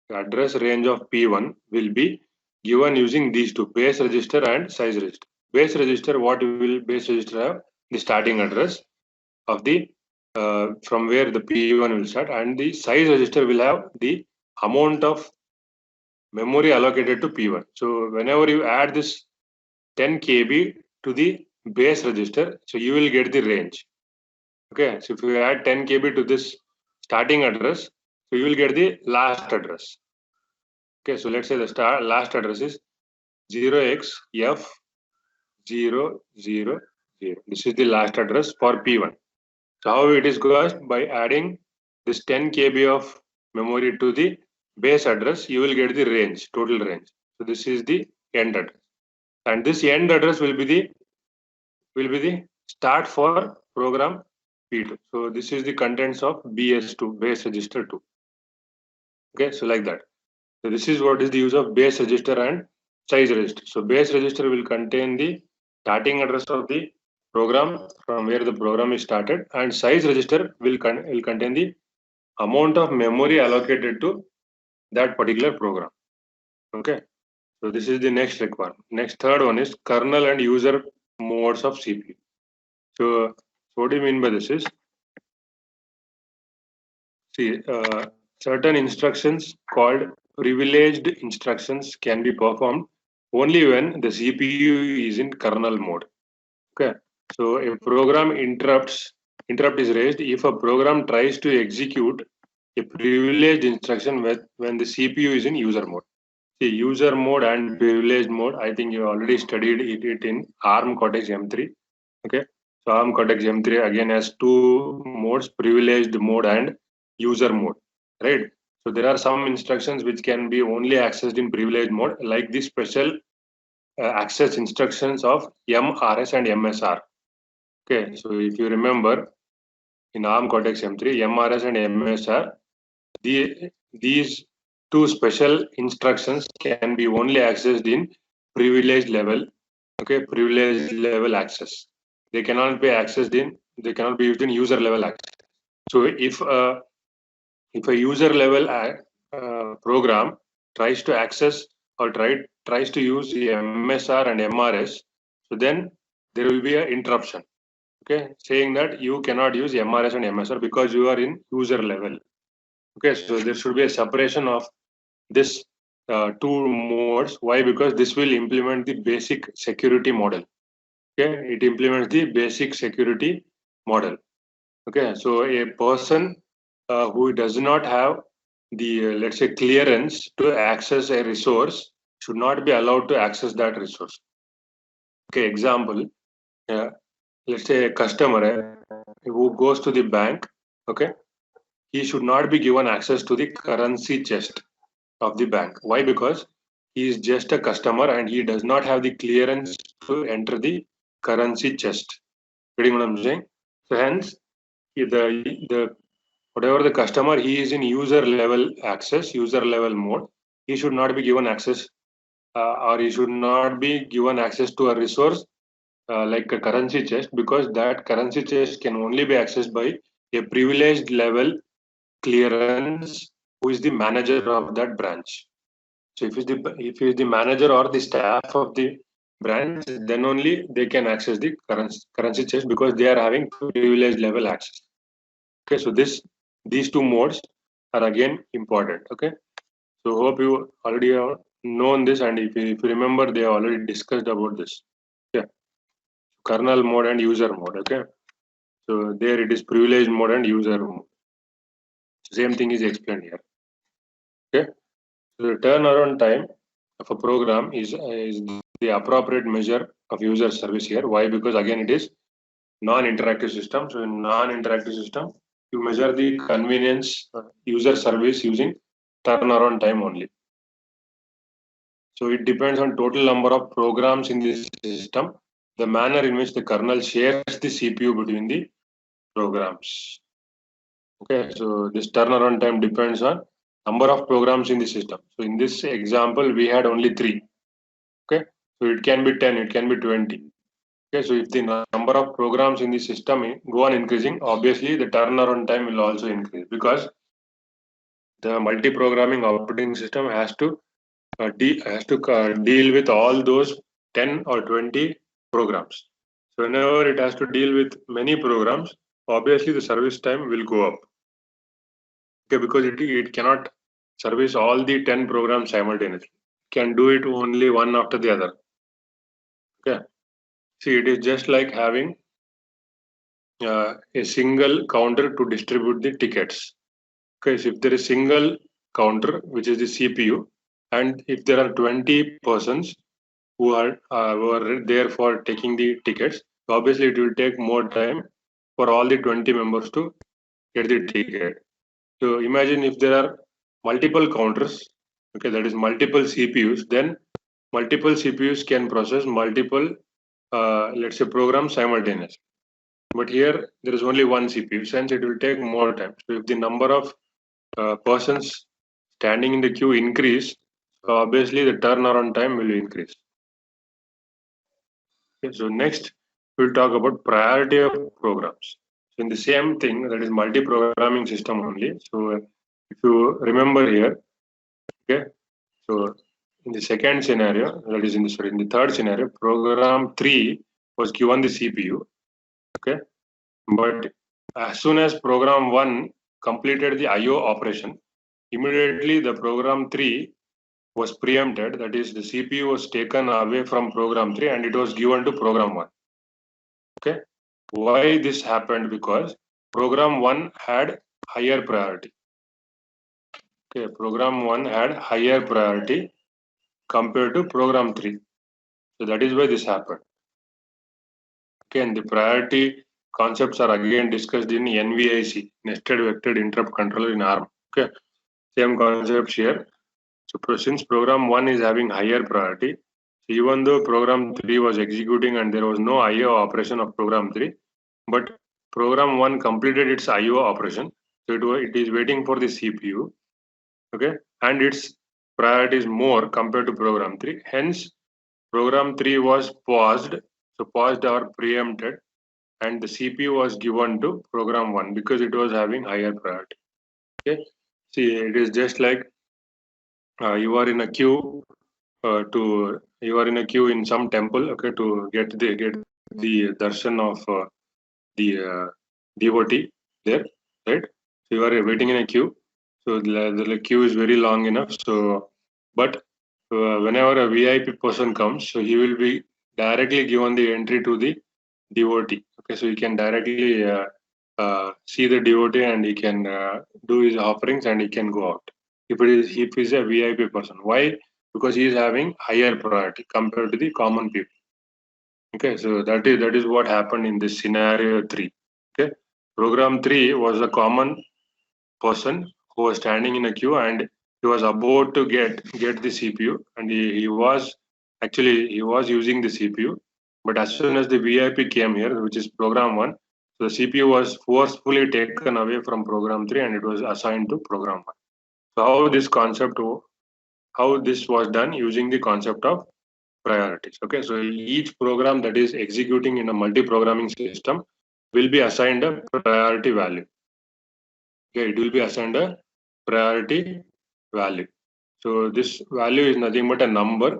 of P1 will be given using these two, base register and size register. Base register, what will base register have? The starting address of the from where the P1 will start, and the size register will have the amount of memory allocated to P1. So whenever you add this 10 KB to the base register, so you will get the range. Okay, so if you add 10 KB to this starting address, so you will get the last address. Okay, so let's say the last address is 0xF000. This is the last address for P1. So how it is goes, by adding this 10 KB of memory to the base address, you will get the range, total range. So this is the end address, and this end address will be the start for program P2. So this is the contents of BS2, base register 2. Okay, so like that. So this is what is the use of base register and size register. So base register will contain the starting address of the program from where the program is started, and size register will contain the amount of memory allocated to that particular program. Okay, so this is the next requirement. Next, third one is kernel and user modes of CPU. So what do you mean by this is, see, certain instructions called privileged instructions can be performed only when the CPU is in kernel mode. Okay, so a program interrupt is raised if a program tries to execute a privileged instruction when the CPU is in user mode. See, user mode and privileged mode, I think you already studied it in ARM Cortex M3. Okay, so ARM Cortex M3 again has two modes, privileged mode and user mode, right? So there are some instructions which can be only accessed in privileged mode, like the special access instructions of MRS and MSR. Okay, so if you remember, in ARM Cortex M3, MRS and MSR, these two special instructions can be only accessed in privileged level. Okay, privileged level access. They cannot be accessed in. They cannot be used in user level access. So if a user level program tries to access or tries to use the MSR and MRS, so then there will be an interruption. Okay, saying that you cannot use MRS and MSR because you are in user level. Okay, so there should be a separation of this two modes. Why? Because this will implement the basic security model. Okay, it implements the basic security model. Okay, so a person who does not have the let's say clearance to access a resource should not be allowed to access that resource. Okay, example, let's say a customer who goes to the bank. Okay, he should not be given access to the currency chest of the bank. Why? Because he is just a customer and he does not have the clearance to enter the currency chest. Getting what I'm saying? So hence, the whatever the customer, he is in user level access, user level mode. He should not be given access, or he should not be given access to a resource like a currency chest, because that currency chest can only be accessed by a privileged level clearance who is the manager of that branch. So if it is the manager or the staff of the branch, then only they can access the currency chest because they are having privilege level access. Okay, so these two modes are again important. Okay, so hope you already have known this, and if you remember, they already discussed about this. Yeah, kernel mode and user mode. Okay, so there it is privileged mode and user mode. Same thing is explained here. Okay, so the turnaround time of a program is the appropriate measure of user service here. Why? Because again it is non-interactive system. So in non-interactive system, you measure the convenience user service using turnaround time only. So it depends on total number of programs in the system, the manner in which the kernel shares the CPU between the programs. Okay, so this turnaround time depends on number of programs in the system. So in this example, we had only 3. Okay, so it can be 10, it can be 20. Okay, so if the number of programs in the system go on increasing, obviously the turnaround time will also increase because the multi-programming operating system has to deal with all those 10 or 20 programs. So whenever it has to deal with many programs, obviously the service time will go up. Okay, because it cannot service all the 10 programs simultaneously. It can do it only one after the other. Okay, see, it is just like having a single counter to distribute the tickets. Okay, so if there is single counter, which is the CPU, and if there are 20 persons who are there for taking the tickets, obviously it will take more time for all the 20 members to get the ticket. So imagine if there are multiple counters, okay, that is multiple CPUs, then multiple CPUs can process multiple, let's say, programs simultaneously. But here there is only one CPU, since it will take more time. So if the number of persons standing in the queue increase, obviously the turnaround time will increase. Okay, so next we'll talk about priority of programs. So in the same thing, that is multi-programming system only. So if you remember here, okay, so in the second scenario, that is in the third scenario, program 3 was given the CPU, okay, but as soon as program 1 completed the IO operation, immediately the program 3 was preempted, that is the CPU was taken away from program 3 and it was given to program 1. Okay, why this happened? Because program 1 had higher priority. Okay, program 1 had higher priority compared to program 3. So that is why this happened. Okay, and the priority concepts are again discussed in NVIC, Nested Vectored Interrupt Controller in ARM. Okay, same concepts here. So since program 1 is having higher priority, so even though program 3 was executing and there was no IO operation of program 3, but program 1 completed its IO operation, so it is waiting for the CPU, okay, and its priority is more compared to program 3. Hence, program 3 was paused, so paused or preempted, and the CPU was given to program 1 because it was having higher priority. Okay, see, it is just like you are in a queue in some temple, okay, to get the darshan of the devotee there, right? So you are waiting in a queue. So the queue is very long enough. So, but whenever a VIP person comes, so he will be directly given the entry to the devotee. Okay, so he can directly see the devotee and he can do his offerings and he can go out. If he is a VIP person, why? Because he is having higher priority compared to the common people. Okay, so that is what happened in this scenario 3. Okay, program 3 was a common person who was standing in a queue and he was about to get the CPU and he was using the CPU, but as soon as the VIP came here, which is program 1, so the CPU was forcefully taken away from program 3 and it was assigned to program 1. So how this was done using the concept of priorities. Okay, so each program that is executing in a multi-programming system will be assigned a priority value. Okay, it will be assigned a priority value. So this value is nothing but a number.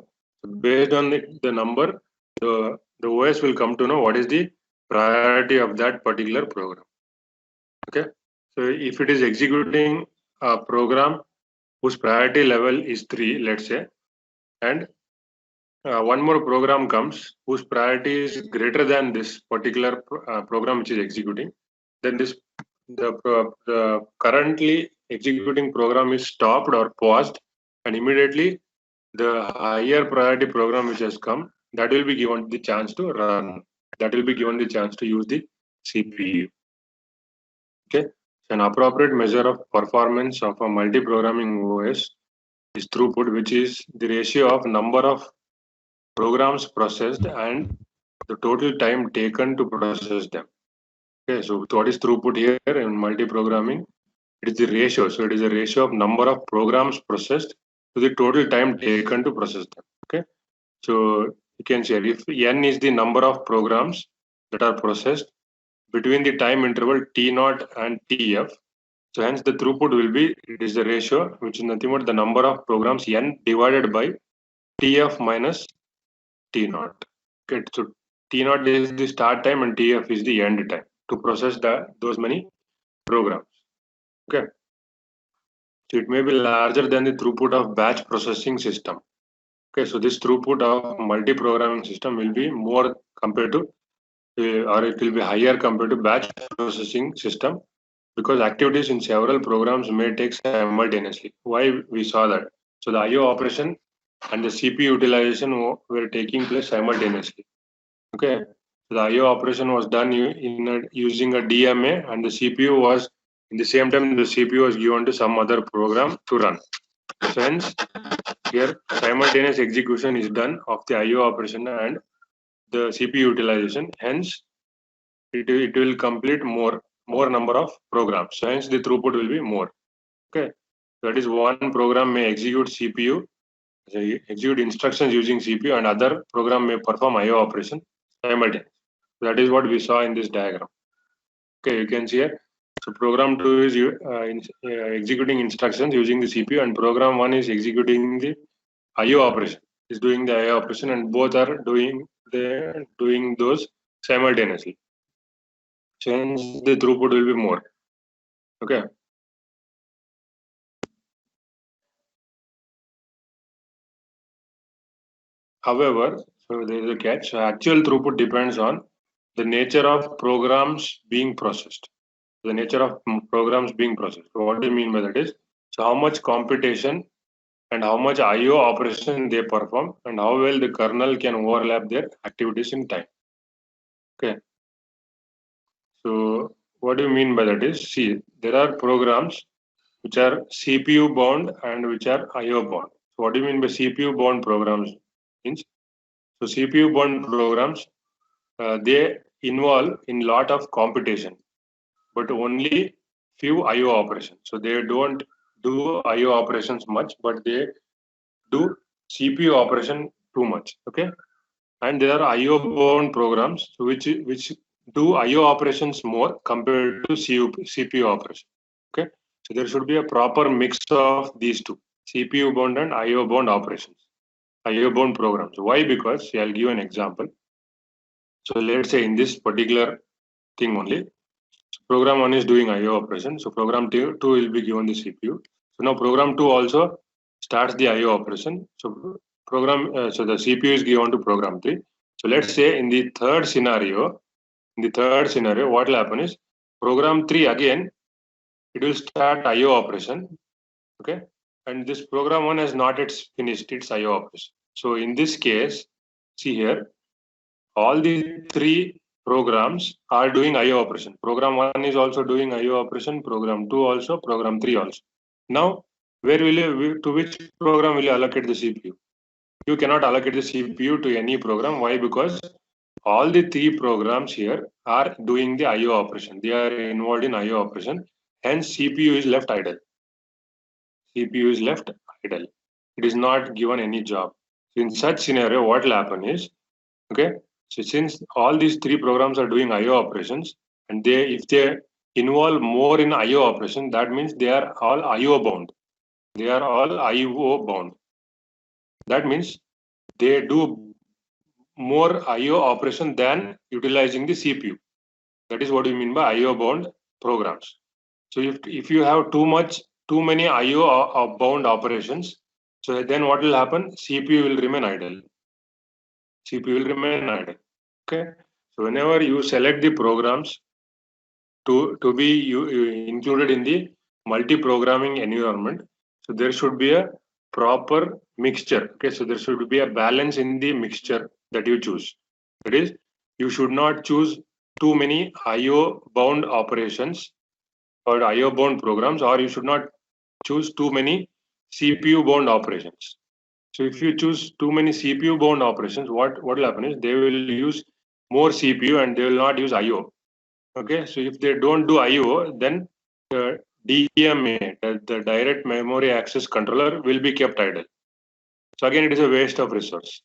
Based on the number, the OS will come to know what is the priority of that particular program. Okay. So if it is executing a program whose priority level is 3, let's say, and one more program comes whose priority is greater than this particular program which is executing, then the currently executing program is stopped or paused, and immediately the higher priority program which has come, that will be given the chance to run. That will be given the chance to use the CPU. Okay, so an appropriate measure of performance of a multi-programming OS is throughput, which is the ratio of number of programs processed and the total time taken to process them. Okay, so what is throughput here in multi-programming? It is the ratio. So it is a ratio of number of programs processed to the total time taken to process them. Okay, so you can say if n is the number of programs that are processed between the time interval t0 and tf, so hence the throughput will be, it is the ratio which is nothing but the number of programs n divided by tf minus t0. Okay, so t0 is the start time and tf is the end time to process those many programs. Okay, so it may be larger than the throughput of batch processing system. Okay, so this throughput of multi-programming system will be more compared to, or it will be higher compared to batch processing system, because activities in several programs may take simultaneously. Why we saw that? So the I/O operation and the CPU utilization were taking place simultaneously. Okay, so the I/O operation was done using a DMA, and the CPU was in the same time the CPU was given to some other program to run. So hence, here simultaneous execution is done of the I/O operation and the CPU utilization. Hence, it will complete more number of programs. So hence, the throughput will be more. Okay, that is one program may execute CPU, execute instructions using CPU, and other program may perform I/O operation simultaneously. That is what we saw in this diagram. Okay, you can see here. So program 2 is executing instructions using the CPU, and program 1 is executing the I/O operation. Is doing the I/O operation, and both are doing those simultaneously. So hence the throughput will be more. Okay. However, so there is a catch. So actual throughput depends on the nature of programs being processed. The nature of programs being processed. So what do you mean by that is, so how much computation and how much I/O operation they perform, and how well the kernel can overlap their activities in time. Okay. So what do you mean by that is, see, there are programs which are CPU bound and which are I/O bound. So what do you mean by CPU bound programs? Means, so CPU bound programs, they involve in lot of computation, but only few I/O operations. So they don't do I/O operations much, but they do CPU operation too much. Okay, and there are I/O bound programs which do I/O operations more compared to CPU operation. Okay, so there should be a proper mix of these two, CPU bound and I/O bound operations, I/O bound programs. Why? Because I'll give an example. So let's say in this particular thing only, program 1 is doing I/O operation. So program 2 will be given the CPU. So now program 2 also starts the I/O operation. So so the CPU is given to program 3. So let's say in the third scenario, what will happen is program 3 again, it will start I/O operation. Okay, and this program 1 has not yet finished its I/O operation. So in this case, see here, all the three programs are doing I/O operation. Program 1 is also doing I/O operation, program 2 also, program 3 also. Now, to which program will you allocate the CPU? You cannot allocate the CPU to any program. Why? Because all the three programs here are doing the I/O operation. They are involved in I/O operation. Hence, CPU is left idle. CPU is left idle. It is not given any job. In such scenario, what will happen is, okay, so since all these three programs are doing I/O operations, and if they involve more in I/O operation, that means they are all I/O bound. They are all IO bound. That means they do more IO operation than utilizing the CPU. That is what we mean by IO bound programs. So if you have too many IO bound operations, so then what will happen? CPU will remain idle. CPU will remain idle. Okay. So whenever you select the programs to be included in the multi-programming environment, so there should be a proper mixture. Okay. So there should be a balance in the mixture that you choose. That is, you should not choose too many IO bound operations or IO bound programs, or you should not choose too many CPU bound operations. So if you choose too many CPU bound operations, what will happen is they will use more CPU and they will not use IO. Okay, so if they don't do IO, then the DMA, the direct memory access controller, will be kept idle. So again, it is a waste of resource.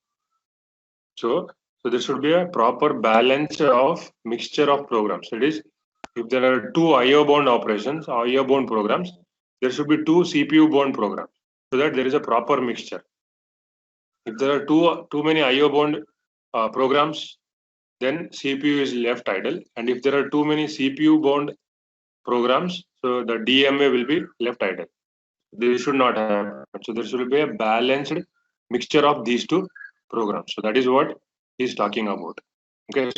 So there should be a proper balance of mixture of programs. That is, if there are two IO bound operations, IO bound programs, there should be two CPU bound programs, so that there is a proper mixture. If there are too many IO bound programs, then CPU is left idle, and if there are too many CPU bound programs, so the DMA will be left idle. This should not happen. So there should be a balanced mixture of these two programs. So that is what he's talking about. Okay.